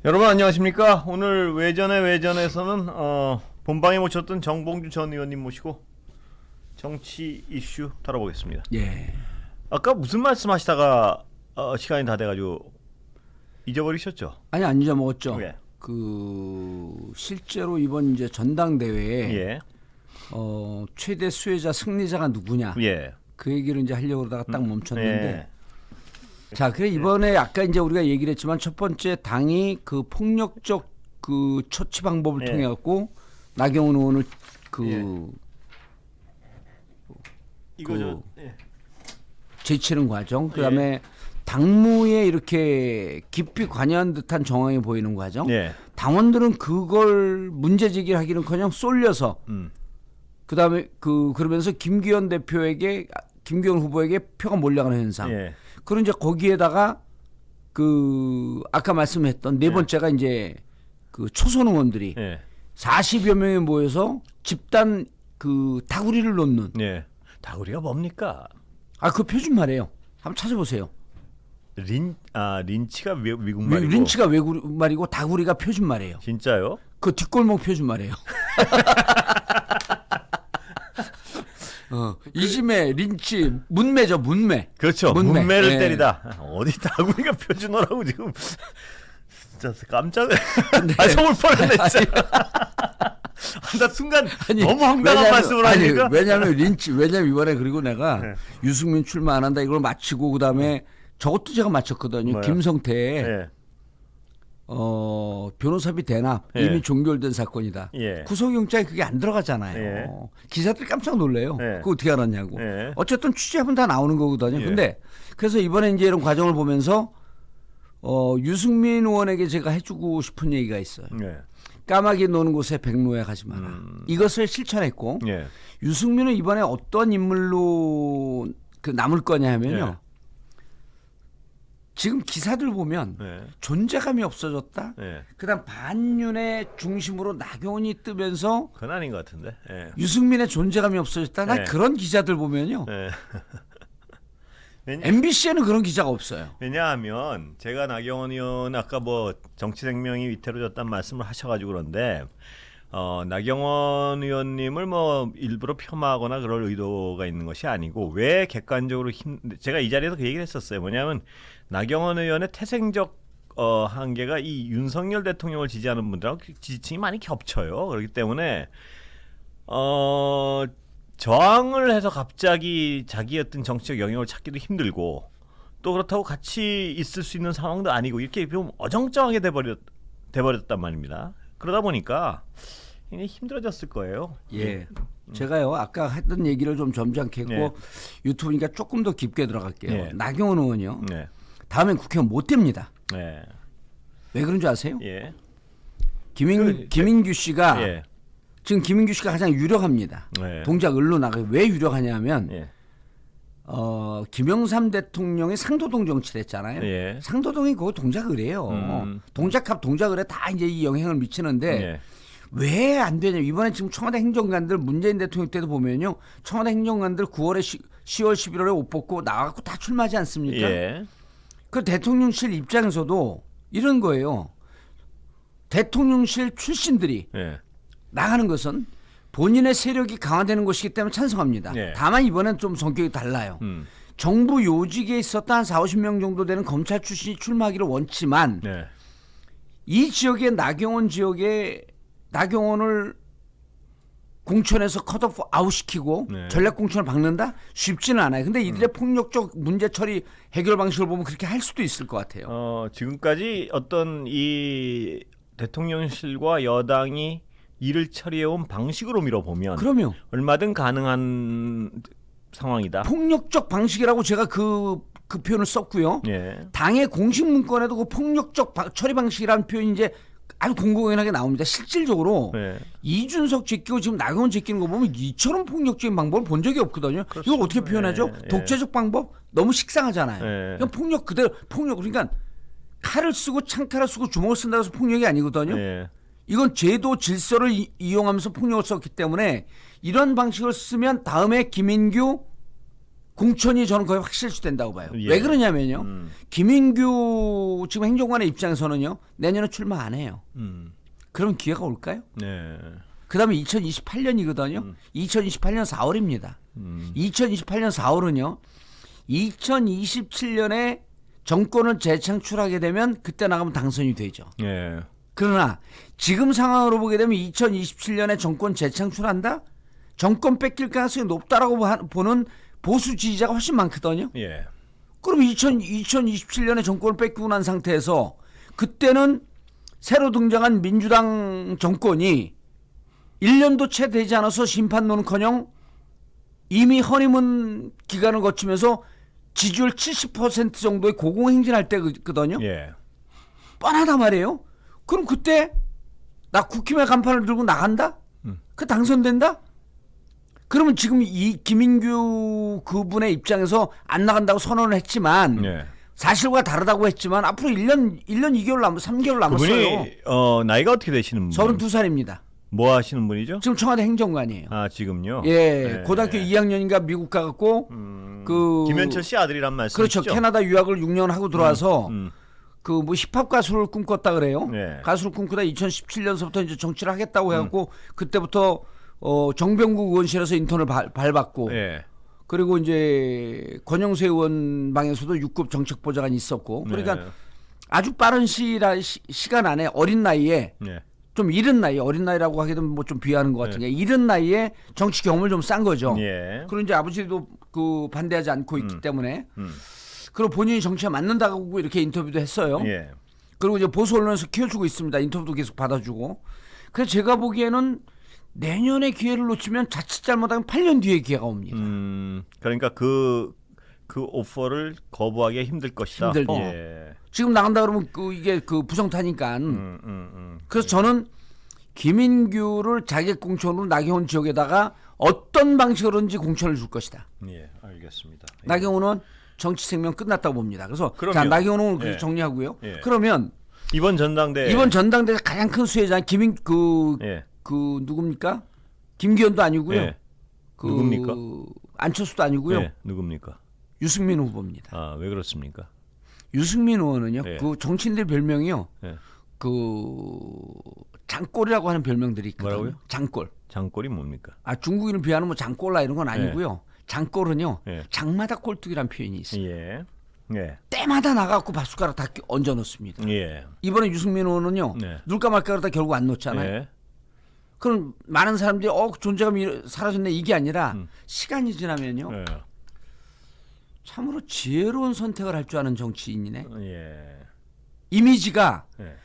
여러분 안녕하십니까? 오늘 외전에서는 본방에 모셨던 정봉주 전 의원님 모시고 정치 이슈 다뤄보겠습니다. 예. 아까 무슨 말씀하시다가 시간이 다 돼가지고 잊어버리셨죠? 아니 안 잊어먹었죠. 예. 실제로 이번 이제 전당대회에 예. 최대 수혜자 승리자가 누구냐. 예. 그 얘기를 이제 하려고 그러다가 딱 멈췄는데. 예. 자, 그래 이번에 아까 이제 우리가 얘기를 했지만 첫 번째 당이 그 폭력적 그 처치 방법을 예. 통해 갖고 나경원 의원을 이거죠. 제치는 과정. 그다음에 당무에 이렇게 깊이 관여한 듯한 정황이 보이는 과정. 예. 당원들은 그걸 문제 제기하기는커녕 쏠려서 그다음에 그러면서 김기현 후보에게 표가 몰려가는 현상. 예. 그런 이제 거기에다가 아까 말씀했던 네 번째가 이제 그 초선 의원들이 예. 40여 명이 모여서 집단 다구리를 놓는. 예. 다구리가 뭡니까? 그 표준 말이에요. 한번 찾아보세요. 린치가 미국 말이고. 린치가 외국 말이고 다구리가 표준 말이에요. 진짜요? 그 뒷골목 표준 말이에요. 이즘에 린치 문매죠, 문매. 그렇죠. 문매. 문매를 예. 때리다. 어디 다구리가 표준어라고 지금 진짜 깜짝 속을 뻔했네 진짜. 나 순간 너무 황당한 말씀을 하니까. 왜냐면 이번에 그리고 내가 유승민 출마 안 한다 이걸 마치고 그다음에 저것도 제가 마쳤거든요. 뭐요? 김성태 예. 변호사비 대납 예. 이미 종결된 사건이다. 예. 구속영장에 그게 안 들어가잖아요. 예. 기자들이 깜짝 놀래요. 예. 그거 어떻게 알았냐고. 예. 어쨌든 취재하면 다 나오는 거거든요. 예. 근데 그래서 이번에 이제 이런 과정을 보면서 유승민 의원에게 제가 해주고 싶은 얘기가 있어요. 예. 까마귀 노는 곳에 백로야 가지 마라. 이것을 실천했고 예. 유승민은 이번에 어떤 인물로 남을 거냐 하면요. 예. 지금 기사들 보면 예. 존재감이 없어졌다. 예. 그다음 반윤의 중심으로 나경원이 뜨면서 그건 아닌 것 같은데. 예. 유승민의 존재감이 없어졌다. 나 예. 그런 기자들 보면요. 예. MBC에는 그런 기자가 없어요. 왜냐하면 제가 나경원 의원 아까 뭐 정치생명이 위태로졌다는 말씀을 하셔가지고 그런데 나경원 의원님을 뭐 일부러 폄하하거나 그럴 의도가 있는 것이 아니고 왜 객관적으로 제가 이 자리에서 그 얘기를 했었어요. 뭐냐면 나경원 의원의 태생적 한계가 이 윤석열 대통령을 지지하는 분들하고 지지층이 많이 겹쳐요. 그렇기 때문에 저항을 해서 갑자기 자기의 어떤 정치적 영역을 찾기도 힘들고 또 그렇다고 같이 있을 수 있는 상황도 아니고 이렇게 좀 어정쩡하게 돼버렸단 말입니다. 그러다 보니까 굉장히 힘들어졌을 거예요. 예. 제가요 아까 했던 얘기를 좀 점잖게 했고 네. 유튜브니까 조금 더 깊게 들어갈게요. 네. 나경원 의원이요. 네. 다음엔 국회의원 못 됩니다. 네. 왜 그런 줄 아세요? 예. 김인규 씨가 예. 지금 김인규 씨가 가장 유력합니다. 네. 동작 을로 나가요. 왜 유력하냐면 예. 김영삼 대통령이 상도동 정치를 했잖아요. 예. 상도동이 그거 동작을이에요. 동작합 동작을에 다 이제 이 영향을 미치는데 예. 왜 안 되냐? 이번에 지금 청와대 행정관들 문재인 대통령 때도 보면요, 청와대 행정관들 9월에 10월 11월에 옷 벗고 나와갖고 다 출마하지 않습니까? 예. 그 대통령실 입장에서도 이런 거예요. 대통령실 출신들이 예. 나가는 것은 본인의 세력이 강화되는 것이기 때문에 찬성합니다. 예. 다만 이번엔 좀 성격이 달라요. 정부 요직에 있었던 한 40~50명 정도 되는 검찰 출신이 출마하기를 원치만 예. 이 지역의 나경원 지역에 나경원을 공천에서 컷오프 아웃시키고 네. 전략 공천을 박는다? 쉽지는 않아요. 근데 이들의 폭력적 문제 처리 해결 방식을 보면 그렇게 할 수도 있을 것 같아요. 지금까지 어떤 이 대통령실과 여당이 일을 처리해온 방식으로 밀어보면 그러면 얼마든 가능한 상황이다. 폭력적 방식이라고 제가 그 표현을 썼고요. 예. 당의 공식 문건에도 그 폭력적 처리 방식이라는 표현이 이제 아주 공공연하게 나옵니다. 실질적으로 예. 이준석 제끼고 지금 나경원 제끼는 거 보면 이처럼 폭력적인 방법을 본 적이 없거든요. 그렇습니다. 이걸 어떻게 표현하죠? 예. 독재적 방법? 너무 식상하잖아요. 예. 그냥 폭력 그대로 폭력. 그러니까 칼을 쓰고 창칼을 쓰고 주먹을 쓴다고 해서 폭력이 아니거든요. 예. 이건 제도 질서를 이용하면서 폭력을 썼기 때문에 이런 방식을 쓰면 다음에 김인규 공천이 저는 거의 확실시된다고 봐요. 예. 왜 그러냐면요. 김인규 지금 행정관의 입장에서는요. 내년에 출마 안 해요. 그럼 기회가 올까요? 네. 그다음에 2028년이거든요. 2028년 4월입니다. 2028년 4월은요. 2027년에 정권을 재창출하게 되면 그때 나가면 당선이 되죠. 예. 그러나 지금 상황으로 보게 되면 2027년에 정권 재창출한다? 정권 뺏길 가능성이 높다라고 보는 보수 지지자가 훨씬 많거든요. 예. 그럼 2027년에 정권을 뺏기고 난 상태에서 그때는 새로 등장한 민주당 정권이 1년도 채 되지 않아서 심판론은커녕 이미 허니문 기간을 거치면서 지지율 70% 정도의 고공행진할 때거든요. 예. 뻔하단 말이에요. 그럼 그때 나 국힘의 간판을 들고 나간다? 그 당선된다? 그러면 지금 이 김인규 그분의 입장에서 안 나간다고 선언을 했지만 예. 사실과 다르다고 했지만 앞으로 1년 2개월 3개월 남았어요. 그분이 나이가 어떻게 되시는 분이에요? 32살입니다. 뭐 하시는 분이죠? 지금 청와대 행정관이에요. 아, 지금요? 예, 고등학교 2학년인가 미국 가갖고 김현철 씨 아들이란 말씀이시죠? 그렇죠. 캐나다 유학을 6년 하고 들어와서 그 뭐 힙합 가수를 꿈꿨다 그래요. 네. 가수를 꿈꾸다 2017년서부터 이제 정치를 하겠다고 해갖고 그때부터 정병국 의원실에서 인턴을 밟았고 예. 그리고 이제 권영세 의원 방에서도 6급 정책보좌관이 있었고 그러니까 네. 아주 빠른 시간 안에 어린 나이에 예. 좀 이른 나이 어린 나이라고 하게 되면 뭐 좀 비하하는 것 같은 게 이른 나이에 정치 경험을 좀 싼 거죠. 예. 그리고 이제 아버지도 그 반대하지 않고 있기 때문에 그리고 본인이 정치에 맞는다고 이렇게 인터뷰도 했어요. 예. 그리고 이제 보수 언론에서 키워주고 있습니다. 인터뷰도 계속 받아주고. 그래서 제가 보기에는 내년에 기회를 놓치면 자칫 잘못하면 8년 뒤에 기회가 옵니다. 그러니까 그 오퍼를 거부하기 힘들 것이다. 힘들고. 예. 지금 나간다 그러면 이게 부정타니까. 그래서 저는 김인규를 자객 공천으로 나경원 지역에다가 어떤 방식으로든지 공천을 줄 것이다. 예, 알겠습니다. 예. 나경원은 정치 생명 끝났다고 봅니다. 그래서 그럼요. 자 나경원은 그렇게 예. 정리하고요. 예. 그러면 이번 전당대 이번 전당대 가장 큰 수혜자 예. 그 누굽니까? 김기현도 아니고요. 예. 그 누굽니까? 안철수도 아니고요. 예. 누굽니까? 유승민 후보입니다. 아, 왜 그렇습니까? 유승민 의원은요. 예. 그 정치인들 별명이요. 예. 그 장골이라고 하는 별명들이 있거든요. 뭐라고요? 장골. 장골이 뭡니까? 아 중국인을 비하는 뭐 장골라 이런 건 아니고요. 장골은요. 예. 장마다 꼴뚜기란 표현이 있어요. 예. 예. 때마다 나가고 밥숟가락 다 얹어 놓습니다. 예. 이번에 유승민 의원은요. 네. 넣을까 말까 그러다 결국 안 넣었잖아요. 예. 그럼 많은 사람들이 존재감이 사라졌네 이게 아니라 시간이 지나면요. 예. 참으로 지혜로운 선택을 할 줄 아는 정치인이네. 예. 이미지가 예.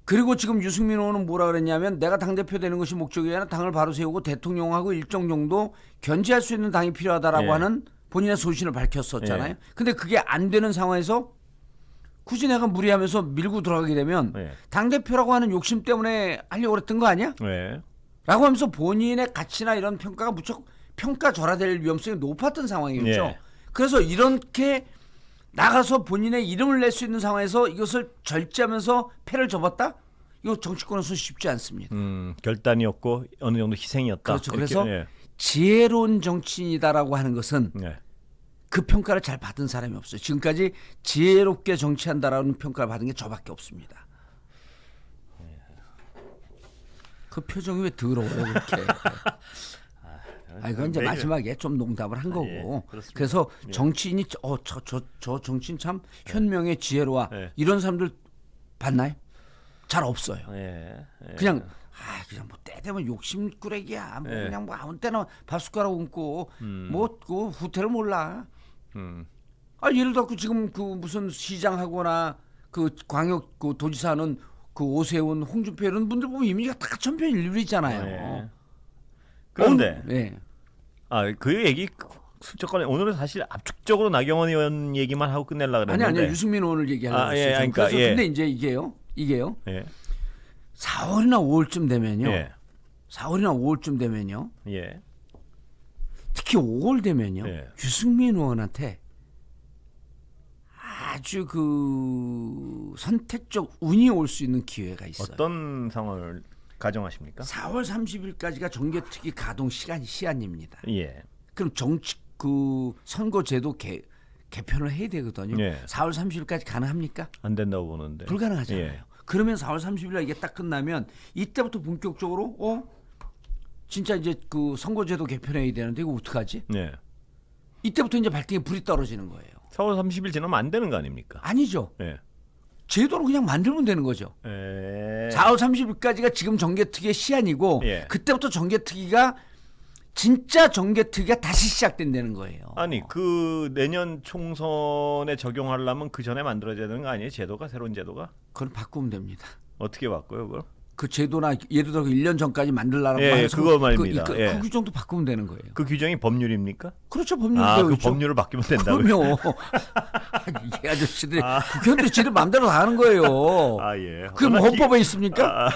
그리고 지금 유승민 의원은 뭐라 그랬냐면 내가 당대표 되는 것이 목적이 아니라 당을 바로 세우고 대통령하고 일정 정도 견제할 수 있는 당이 필요하다라고 예. 하는 본인의 소신을 밝혔었잖아요. 예. 근데 그게 안 되는 상황에서 굳이 내가 무리하면서 밀고 들어가게 되면 예. 당대표라고 하는 욕심 때문에 하려고 그랬던 거 아니야? 예. 라고 하면서 본인의 가치나 이런 평가가 무척 평가절하될 위험성이 높았던 상황이었죠. 예. 그래서 이렇게 나가서 본인의 이름을 낼 수 있는 상황에서 이것을 절제하면서 패를 접었다? 이거 정치권에서 쉽지 않습니다. 결단이었고 어느 정도 희생이었다. 그렇죠. 이렇게, 그래서 예. 지혜로운 정치인이다라고 하는 것은 예. 그 평가를 잘 받은 사람이 없어요. 지금까지 지혜롭게 정치한다라는 평가를 받은 게 저밖에 없습니다. 그 표정이 왜 더러워요 그렇게? 그건 이제 마지막에 좀 농담을 한 거고. 그렇습니다. 그래서 정치인이 저 정치인 참 현명의 지혜로와 예. 이런 사람들 봤나요? 잘 없어요. 예. 예. 그냥 뭐 때 되면 욕심꾸러기야. 뭐 예. 그냥 뭐 아무 때나 밥숟가락 얹고 뭐 그 후퇴를 몰라. 예를 들어 지금 그 무슨 시장하거나 그 광역 그 도지사는 그 오세훈, 홍준표 이런 분들 보면 이미지가 다 천편일률이잖아요. 예. 그런데 예. 그 얘기 슬쩍 꺼내. 오늘은 사실 압축적으로 나경원 의원 얘기만 하고 끝내려고 그랬는데. 아니요. 유승민 의원을 얘기하려고 했어요. 예, 그러니까, 그래서 예. 근데 이제 이게요. 예. 4월이나 5월쯤 되면요. 예. 4월이나 5월쯤 되면요. 예. 특히 5월 되면요. 예. 유승민 의원한테 아주 그 선택적 운이 올 수 있는 기회가 있어요. 어떤 상황을 가정하십니까? 4월 30일까지가 정개특위 가동 시한입니다. 예. 그럼 그 선거제도 개편을 해야 되거든요. 예. 4월 30일까지 가능합니까? 안 된다고 보는데. 불가능하잖아요. 예. 그러면 4월 30일 이게 딱 끝나면 이때부터 본격적으로 진짜 이제 그 선거제도 개편해야 되는데 이거 어떡하지? 예. 이때부터 이제 발등에 불이 떨어지는 거예요. 4월 30일 지나면 안 되는 거 아닙니까? 아니죠. 예. 제도를 그냥 만들면 되는 거죠. 예. 4월 30일까지가 지금 정개특위의 시한이고 예. 그때부터 정개특위가 진짜 정개특위가 다시 시작된다는 거예요. 아니 그 내년 총선에 적용하려면 그 전에 만들어져야 되는 거 아니에요? 제도가 새로운 제도가 그걸 바꾸면 됩니다. 어떻게 바꿔요 그걸? 그 제도나 예를 들어 1년 전까지 만들라고 예, 해서 그거 말입니다. 예. 그 규정도 바꾸면 되는 거예요. 그 규정이 법률입니까? 그렇죠. 법률이 아, 되어 그 있죠. 법률을 바뀌면 된다고요? 그럼요. 이 아저씨들이 국회의원들이 지들 마음대로 다 하는 거예요. 아 예. 그게 뭐 헌법에 있습니까?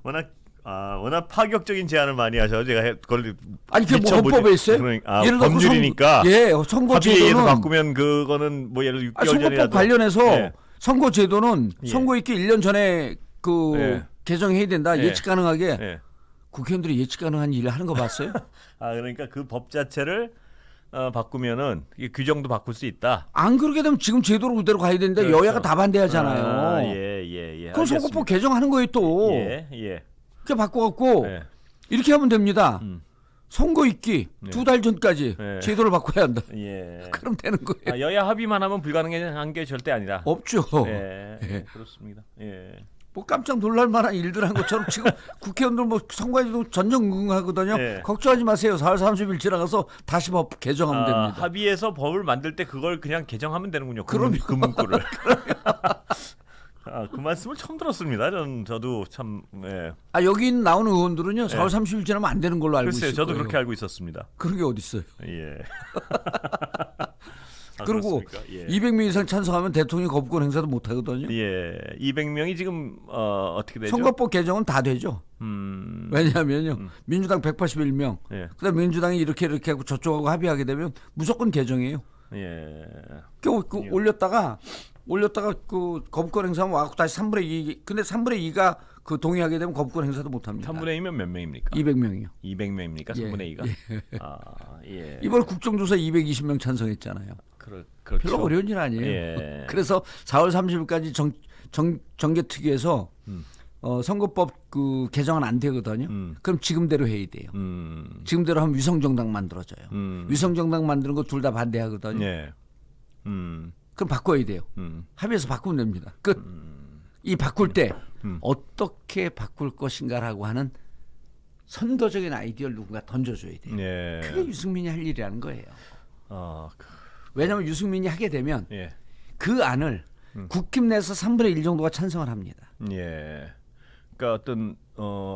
워낙 파격적인 제안을 많이 하셔서 제가 그걸 아니 그게 뭐 미처 보지- 헌법에 있어요? 예를 들어 법률이니까 선거제도는 합의에서 바꾸면 그거는 뭐 예를 들어 6개월 선거법 전이라도 관련해서 예. 선거제도는 예. 선거 있기 1년 전에 그 예. 개정해야 된다. 예. 예측 가능하게 예. 국회의원들이 예측 가능한 일을 하는 거 봤어요? 아 그러니까 그 법 자체를 바꾸면은 이 규정도 바꿀 수 있다. 안 그러게 되면 지금 제도로 그대로 가야 되는데 그렇죠. 여야가 다 반대하잖아요. 예. 그럼 선거법 개정하는 거예요 또. 예. 그렇게 바꿔갖고 예. 이렇게 하면 됩니다. 선거 있기 네. 2달 전까지 네. 제도를 바꿔야 한다. 예. 그럼 되는 거예요. 아, 여야 합의만 하면 불가능한 게 절대 아니라. 없죠. 예. 그렇습니다. 예. 뭐 깜짝 놀랄 만한 일들 한 것처럼 지금 국회의원들 뭐 선거에도 전전긍긍하거든요. 네. 걱정하지 마세요. 4월 30일 지나가서 다시 법 개정하면 됩니다. 합의해서 법을 만들 때 그걸 그냥 개정하면 되는군요. 그럼요. 그 문구를. 그 말씀을 처음 들었습니다. 저도 참. 예. 여기 나오는 의원들은요. 4월 30일 지나면 안 되는 걸로 알고 글쎄요, 있어요. 저도 그렇게 알고 있었습니다. 그런 게 어디 있어요? 예. 그리고 그렇습니까? 예. 200명 이상 찬성하면 대통령 거부권 행사도 못 하거든요. 예. 200명이 지금 어떻게 되죠? 선거법 개정은 다 되죠. 왜냐하면요. 민주당 181명. 예. 그다음 민주당이 이렇게 하고 저쪽하고 합의하게 되면 무조건 개정해요. 예. 올렸다가 그 거부권 행사하면 와갖고 다시 3분의 2. 근데 3분의 2가 그 동의하게 되면 거부권 행사도 못 합니다. 3분의 2면 몇 명입니까? 200명이요. 200명입니까? 3분의 2가? 예. 이번 국정조사 220명 찬성했잖아요. 그렇죠. 별로 어려운 일 아니에요. 예. 그래서 4월 30일까지 정개특위에서 선거법 그 개정은 안 되거든요. 그럼 지금대로 해야 돼요. 지금대로 하면 위성정당 만들어져요. 위성정당 만드는 거 둘 다 반대하거든요. 예. 그럼 바꿔야 돼요. 합의해서 바꾸면 됩니다. 끝. 이 바꿀 때 어떻게 바꿀 것인가라고 하는 선도적인 아이디어를 누군가 던져줘야 돼요. 예. 그게 유승민이 할 일이라는 거예요. 아, 왜냐하면 유승민이 하게 되면 예. 그 안을 국힘 내에서 3분의 1 정도가 찬성을 합니다. 예. 그러니까 어떤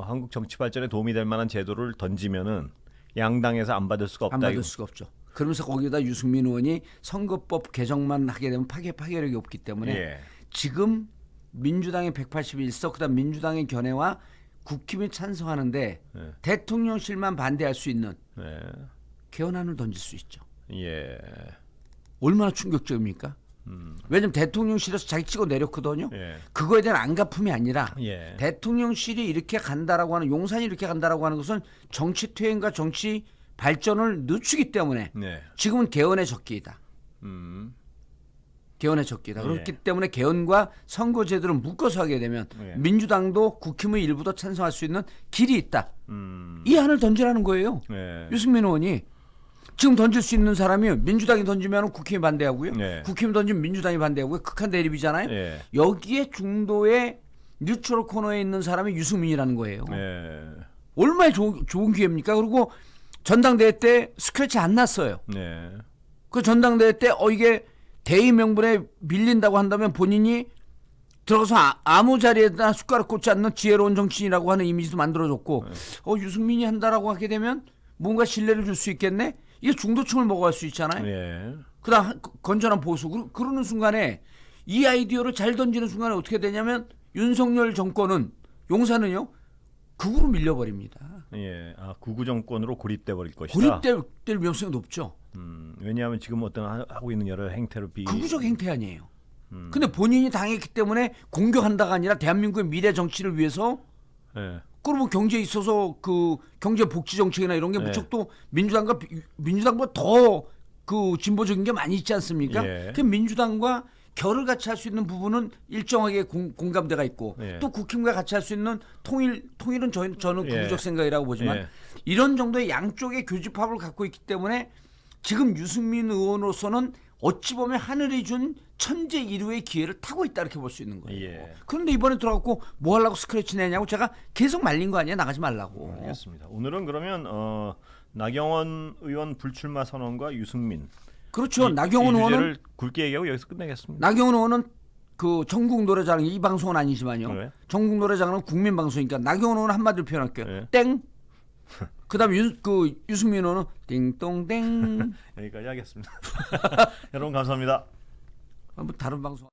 한국 정치 발전에 도움이 될 만한 제도를 던지면은 양당에서 안 받을 수가 없다. 안 받을 이거. 수가 없죠. 그러면서 거기다 유승민 의원이 선거법 개정만 하게 되면 파괴력이 없기 때문에 예. 지금 민주당의 181석 그다음 민주당의 견해와 국힘이 찬성하는데 예. 대통령실만 반대할 수 있는 예. 개헌안을 던질 수 있죠. 예. 얼마나 충격적입니까? 왜냐하면 대통령실에서 자기 찍어 내렸거든요. 예. 그거에 대한 안갚음이 아니라 예. 대통령실이 이렇게 간다라고 하는 용산이 이렇게 간다라고 하는 것은 정치 퇴행과 정치 발전을 늦추기 때문에 네. 지금은 개헌의 적기이다. 개헌의 적기이다. 예. 그렇기 때문에 개헌과 선거제도를 묶어서 하게 되면 예. 민주당도 국힘의 일부도 찬성할 수 있는 길이 있다. 음. 이 안을 던지라는 거예요. 예. 유승민 의원이 지금 던질 수 있는 사람이 민주당이 던지면 국힘이 반대하고요. 네. 국힘이 던지면 민주당이 반대하고요. 극한 대립이잖아요. 예. 여기에 중도의 뉴트럴 코너에 있는 사람이 유승민이라는 거예요. 예. 얼마나 좋은 기회입니까? 그리고 전당대회 때 스크래치 안 났어요. 네. 그 전당대회 때 이게 대의 명분에 밀린다고 한다면 본인이 들어가서 아무 자리에다 숟가락 꽂지 않는 지혜로운 정치인이라고 하는 이미지도 만들어줬고 유승민이 한다라고 하게 되면 뭔가 신뢰를 줄 수 있겠네? 이게 중도층을 먹어갈 수 있잖아요. 예. 그다음 건전한 보수 그러는 순간에 이 아이디어를 잘 던지는 순간에 어떻게 되냐면 윤석열 정권은 용산은요 극으로 밀려버립니다. 예. 아, 구구 정권으로 고립돼 버릴 것이다. 고립될 위험성이 높죠. 왜냐하면 지금 어떤 하고 있는 여러 행태로 극우적 행태 아니에요. 근데 본인이 당했기 때문에 공격한다가 아니라 대한민국의 미래 정치를 위해서 예. 그러면 경제에 있어서 그 경제 복지 정책이나 이런 게 네. 무척 또 민주당보다 더 그 진보적인 게 많이 있지 않습니까? 예. 그 민주당과 결을 같이 할 수 있는 부분은 일정하게 공감대가 있고 예. 또 국힘과 같이 할 수 있는 통일은 저는 예. 극우적 생각이라고 보지만 예. 이런 정도의 양쪽의 교집합을 갖고 있기 때문에 지금 유승민 의원으로서는 어찌 보면 하늘이 준 천재 일우의 기회를 타고 있다 이렇게 볼 수 있는 거예요. 예. 그런데 이번에 들어가고 뭐 하려고 스크래치 내냐고 제가 계속 말린 거 아니에요? 나가지 말라고. 알겠습니다. 오늘은 그러면 나경원 의원 불출마 선언과 유승민 그렇죠. 이 나경원 의원은 주제를 굵게 얘기하고 여기서 끝내겠습니다. 나경원 의원은 그 전국 노래자랑 이 방송은 아니지만요. 그래요? 전국 노래자랑은 국민 방송이니까 나경원 의원은 한마디로 표현할게요. 네. 땡. 그다음 유승민 의원은 띵동땡. 여기까지 하겠습니다. 여러분 감사합니다. 뭐 다른 방송.